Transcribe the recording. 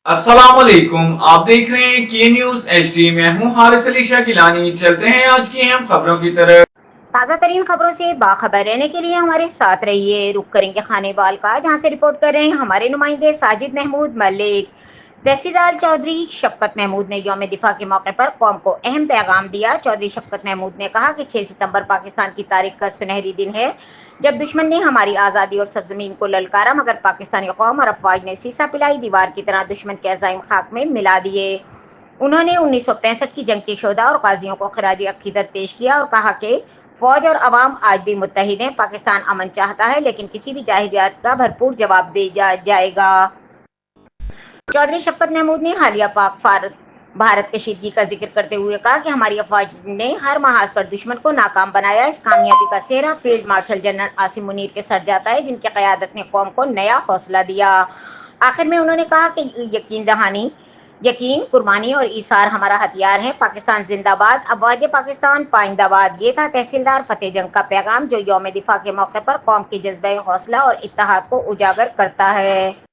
अस्सलाम वालेकुम, आप देख रहे हैं के न्यूज HD। मैं हूं हारिस अली शाकिलानी। चलते हैं आज की अहम खबरों की तरफ। ताज़ा तरीन खबरों से बाखबर रहने के लिए हमारे साथ रहिए। रुक करेंगे खाने बाल का, जहां से रिपोर्ट कर रहे हैं हमारे नुमाइंदे साजिद महमूद मलिक। तहसीलदार चौधरी शफकत महमूद ने यौम दिफा के मौके पर कौम को अहम पैगाम दिया। चौधरी शफकत महमूद ने कहा कि 6 सितंबर पाकिस्तान की तारीख का सुनहरी दिन है, जब दुश्मन ने हमारी आज़ादी और सरजमीन को ललकारा, मगर पाकिस्तानी कौम और अफवाज ने सीसा पिलाई दीवार की तरह दुश्मन के अज़ाइम खाक में मिला दिए। उन्होंने 1965 की जंग के शोधा और गाजियों को खराज अकीदत पेश किया और कहा कि फौज और अवाम आज भी मुत्तहिद हैं। पाकिस्तान अमन चाहता है, लेकिन किसी भी जाहिरात का भरपूर जवाब दे जाएगा। चौधरी शफकत महमूद ने हालिया भारत कशीदगी का जिक्र करते हुए कहा कि हमारी अफवाज ने हर महाज पर दुश्मन को नाकाम बनाया। इस कामयाबी का सेहरा field marshal general Asim Munir के सर जाता है, जिनकी क़यादत ने कौम को नया हौसला दिया। आखिर में उन्होंने कहा कि यकीन, कुर्बानी और ईसार हमारा हथियार है। पाकिस्तान जिंदाबाद, अफवाज पाकिस्तान पाइंदाबाद। ये था तहसीलदार फतेह जंग का पैगाम, जो यौम दिफा के मौके पर कौम के जज्बे हौसला और इत्तेहाद को उजागर करता है।